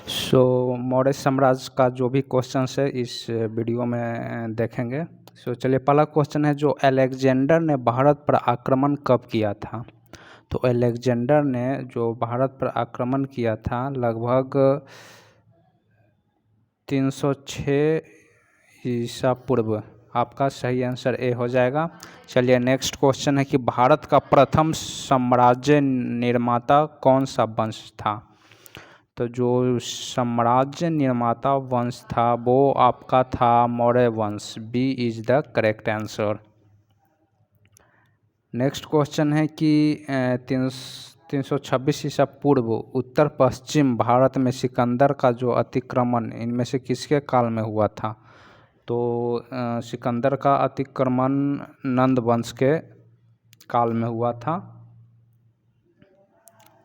मौर्य साम्राज्य का जो भी क्वेश्चन है इस वीडियो में देखेंगे। चलिए, पहला क्वेश्चन है, जो अलेक्जेंडर ने भारत पर आक्रमण कब किया था? तो अलेक्जेंडर ने जो भारत पर आक्रमण किया था लगभग 306 ईसा पूर्व। आपका सही आंसर ए हो जाएगा। चलिए, नेक्स्ट क्वेश्चन है कि भारत का प्रथम साम्राज्य निर्माता कौन सा वंश था? तो जो साम्राज्य निर्माता वंश था वो आपका था मौर्य वंश। B is the correct answer. Next question है कि 326 ईसा पूर्व उत्तर पश्चिम भारत में सिकंदर का जो अतिक्रमण इनमें से किसके काल में हुआ था? तो सिकंदर का अतिक्रमण नंद वंश के काल में हुआ था।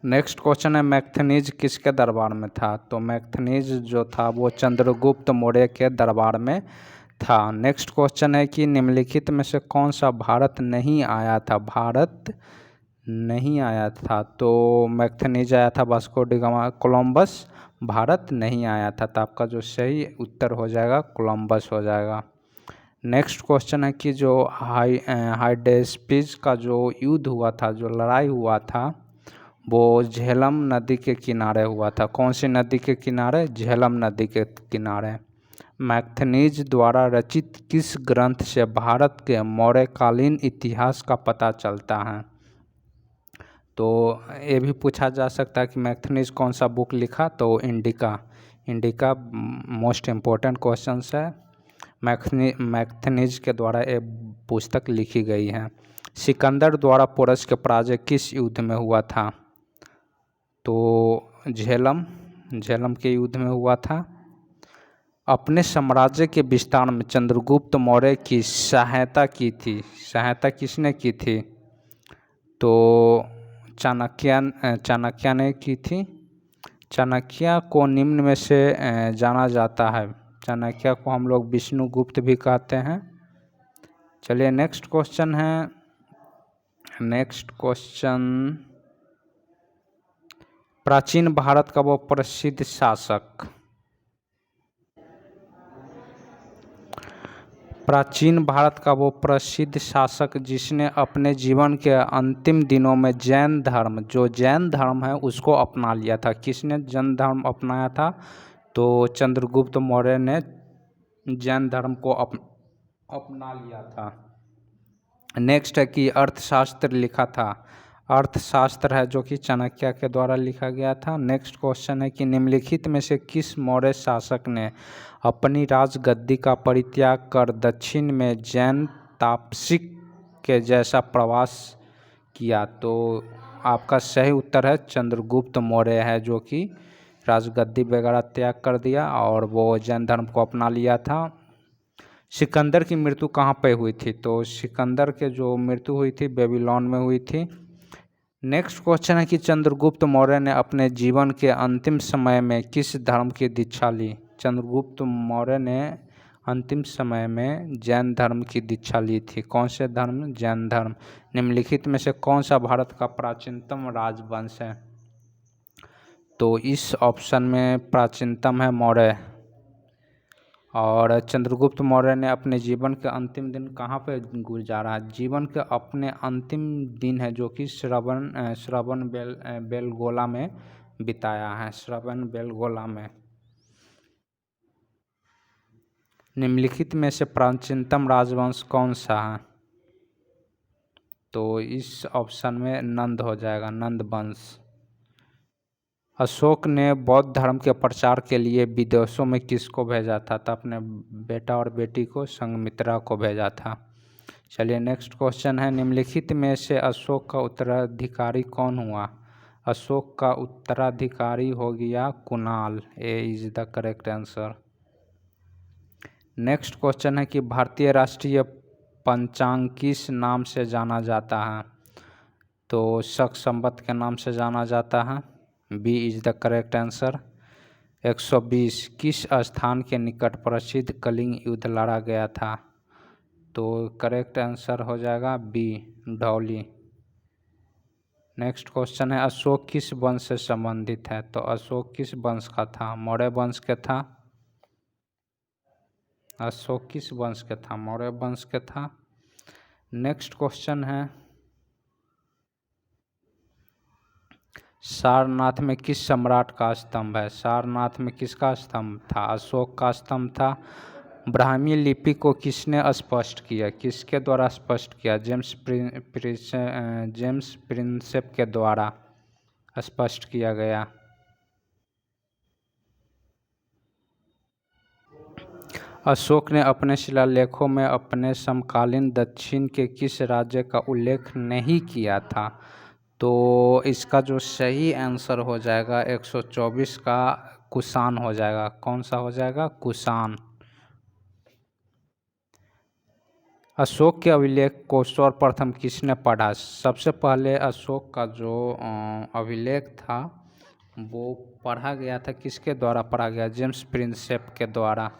नेक्स्ट क्वेश्चन है, मैक्थनीज किसके दरबार में था? तो मैक्थनीज जो था वो चंद्रगुप्त मौर्य के दरबार में था। नेक्स्ट क्वेश्चन है कि निम्नलिखित में से कौन सा भारत नहीं आया था? भारत नहीं आया था तो मैक्थनीज आया था, Vasco D gamma. Columbus Bharat नहीं आया था, तो आपका जो सही उत्तर हो जाएगा कोलंबस हो जाएगा। नेक्स्ट क्वेश्चन है कि जो हाइडेस्पिस का जो युद्ध हुआ था, जो लड़ाई हुआ था वो झेलम नदी के किनारे हुआ था। कौन सी नदी के किनारे? झेलम नदी के किनारे। मैक्थनीज द्वारा रचित किस ग्रंथ से भारत के मौर्यकालीन इतिहास का पता चलता है? तो ये भी पूछा जा सकता है कि मैक्थनीज कौन सा बुक लिखा? तो indica. Indica most important question है। मैक्थनीज के द्वारा ये पुस्तक लिखी गई है। सिकंदर द्वारा पोरस के पराजय किस युद्ध में हुआ था? तो झेलम के युद्ध में हुआ था। अपने साम्राज्य के विस्तार में चंद्रगुप्त मौर्य की सहायता की थी। सहायता किसने की थी? तो चाणक्य ने की थी। चाणक्य को निम्न में से जाना जाता है। चाणक्य को हम लोग विष्णुगुप्त भी कहते हैं। चलिए, नेक्स्ट क्वेश्चन है। नेक्स्ट क्वेश्चन, प्राचीन भारत का वो प्रसिद्ध शासक। प्राचीन भारत का वो प्रसिद्ध शासक जिसने अपने जीवन के अंतिम दिनों में जैन धर्म, जो जैन धर्म है उसको अपना लिया था। किसने जैन धर्म अपनाया था? तो चंद्रगुप्त मौर्य ने जैन धर्म को अपना लिया था। नेक्स्ट है कि अर्थशास्त्र लिखा था। अर्थशास्त्र है जो कि चाणक्य के द्वारा लिखा गया था। नेक्स्ट क्वेश्चन है कि निम्नलिखित में से किस मौर्य शासक ने अपनी राजगद्दी का परित्याग कर दक्षिण में जैन तापसिक के जैसा प्रवास किया? तो आपका सही उत्तर है चंद्रगुप्त मौर्य है, जो कि राजगद्दी वगैरह त्याग कर दिया और वो जैन धर्म को अपना लिया था। सिकंदर की मृत्यु कहाँ पे हुई थी? तो सिकंदर के जो मृत्यु हुई थी बेबीलोन में हुई थी। नेक्स्ट क्वेश्चन है कि चंद्रगुप्त मौर्य ने अपने जीवन के अंतिम समय में किस धर्म की दीक्षा ली? चंद्रगुप्त मौर्य ने अंतिम समय में जैन धर्म की दीक्षा ली थी। कौन से धर्म? जैन धर्म। निम्नलिखित में से कौन सा भारत का प्राचीनतम राजवंश है? तो इस ऑप्शन में प्राचीनतम है मौर्य। और चंद्रगुप्त मौर्य ने अपने जीवन के अंतिम दिन कहाँ पे गुजारा? जीवन के अपने अंतिम दिन है जो कि श्रवण बेलगोला में बिताया है। श्रवण बेलगोला में। निम्नलिखित में से प्राचीनतम राजवंश कौन सा है? तो इस ऑप्शन में नंद हो जाएगा, नंद वंश। अशोक ने बौद्ध धर्म के प्रचार के लिए विदेशों में किसको भेजा था? तो अपने बेटा और बेटी को, संघमित्रा को भेजा था। चलिए, नेक्स्ट क्वेश्चन है, निम्नलिखित में से अशोक का उत्तराधिकारी कौन हुआ? अशोक का उत्तराधिकारी हो गया Kunal. A is the correct answer. Next question है कि भारतीय राष्ट्रीय पंचांग किस नाम से जाना जाता है? तो शक संवत के नाम से जाना जाता है। B is the correct answer. 120 किस स्थान के निकट प्रसिद्ध कलिंग युद्ध लड़ा गया था? तो करेक्ट आंसर हो जाएगा बी, ढौली। नेक्स्ट क्वेश्चन है अशोक किस वंश से संबंधित है? तो अशोक किस वंश का था? मौर्य वंश के था। अशोक किस वंश के था? मौर्य वंश के था। नेक्स्ट क्वेश्चन है सारनाथ में किस सम्राट का स्तंभ है? सारनाथ में किसका स्तंभ था? अशोक का स्तंभ था। ब्राह्मी लिपि को किसने स्पष्ट किया? किसके द्वारा स्पष्ट किया? जेम्स प्रिंसेप के द्वारा स्पष्ट किया गया। अशोक ने अपने शिलालेखों में अपने समकालीन दक्षिण के किस राज्य का उल्लेख नहीं किया था? तो इसका जो सही आंसर हो जाएगा 124 का कुषाण हो जाएगा। कौन सा हो जाएगा? कुषाण। अशोक के अभिलेख को सर्वप्रथम किसने पढ़ा? सबसे पहले अशोक का जो अभिलेख था वो पढ़ा गया था। किसके द्वारा पढ़ा गया? जेम्स प्रिंसेप के द्वारा।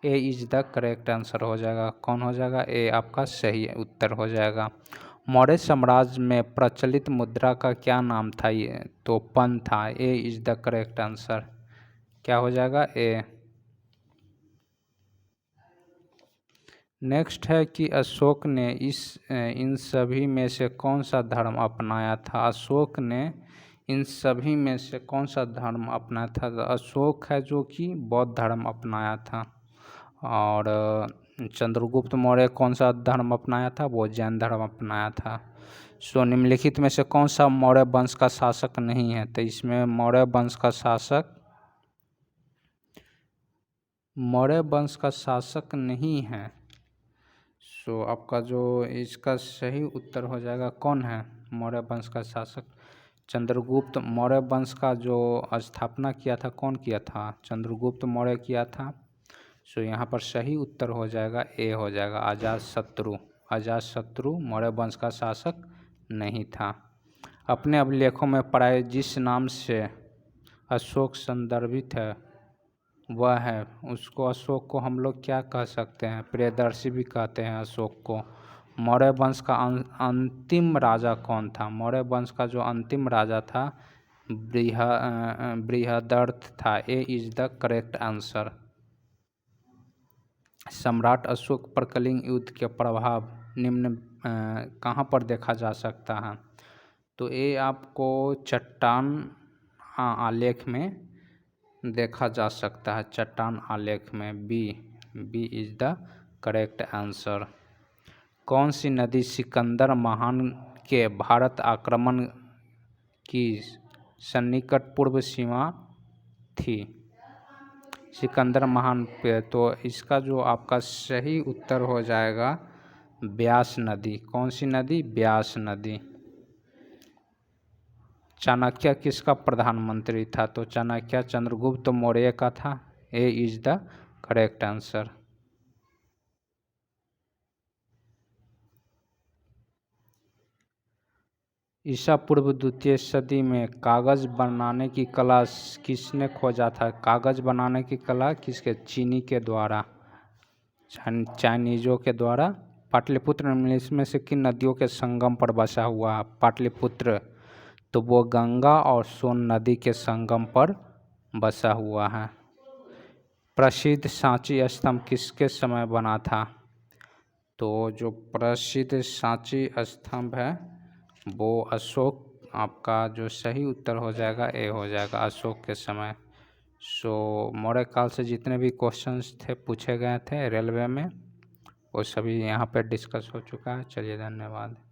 ए इज द करेक्ट आंसर हो जाएगा। कौन हो जाएगा? ए आपका सही उत्तर हो जाएगा। मौर्य साम्राज्य में प्रचलित मुद्रा का क्या नाम था? ये तो पन था। ए इज द करेक्ट आंसर। क्या हो जाएगा? ए। नेक्स्ट है कि अशोक ने इन सभी में से कौन सा धर्म अपनाया था? अशोक ने इन सभी में से कौन सा धर्म अपनाया था? तो अशोक है जो कि बौद्ध धर्म अपनाया था। और चंद्रगुप्त मौर्य कौन सा धर्म अपनाया था? वो जैन धर्म अपनाया था। सो निम्नलिखित में से कौन सा मौर्य वंश का शासक नहीं है? तो इसमें मौर्य वंश का शासक नहीं है। सो आपका जो इसका सही उत्तर हो जाएगा कौन है मौर्य वंश का शासक? चंद्रगुप्त मौर्य वंश का जो स्थापना किया था कौन किया था? चंद्रगुप्त मौर्य किया था। सो यहाँ पर सही उत्तर हो जाएगा ए हो जाएगा अजातशत्रु। अजातशत्रु मौर्य वंश का शासक नहीं था। अपने अभिलेखों में प्राय जिस नाम से अशोक संदर्भित है वह है उसको अशोक को हम लोग क्या कह सकते हैं? प्रियदर्शी भी कहते हैं अशोक को। मौर्य वंश का अंतिम राजा कौन था? मौर्य वंश का जो अंतिम राजा था बृहदर्थ था। ए इज द करेक्ट आंसर। सम्राट अशोक पर कलिंग युद्ध के प्रभाव निम्न कहाँ पर देखा जा सकता है? तो ये आपको चट्टान आलेख में देखा जा सकता है। चट्टान आलेख में B is the correct answer. कौन सी नदी सिकंदर महान के भारत आक्रमण की सन्निकट पूर्व सीमा थी? सिकंदर महान पे तो इसका जो आपका सही उत्तर हो जाएगा ब्यास नदी। कौन सी नदी? ब्यास नदी। चाणक्य किसका प्रधानमंत्री था? तो चाणक्य चंद्रगुप्त मौर्य का था। ए इज द करेक्ट आंसर। ईसा पूर्व द्वितीय सदी में कागज बनाने की कला किसने खोजा था? कागज बनाने की कला किसके? चीनी के द्वारा, चाइनीजों के द्वारा। पाटलिपुत्र में से किन नदियों के संगम पर बसा हुआ है पाटलिपुत्र? तो वो गंगा और सोन नदी के संगम पर बसा हुआ है। प्रसिद्ध सांची स्तंभ किसके समय बना था? तो जो प्रसिद्ध सांची स्तंभ है वो अशोक, आपका जो सही उत्तर हो जाएगा ए हो जाएगा अशोक के समय। सो मौर्य काल से जितने भी क्वेश्चंस थे पूछे गए थे रेलवे में वो सभी यहाँ पे डिस्कस हो चुका है। चलिए धन्यवाद।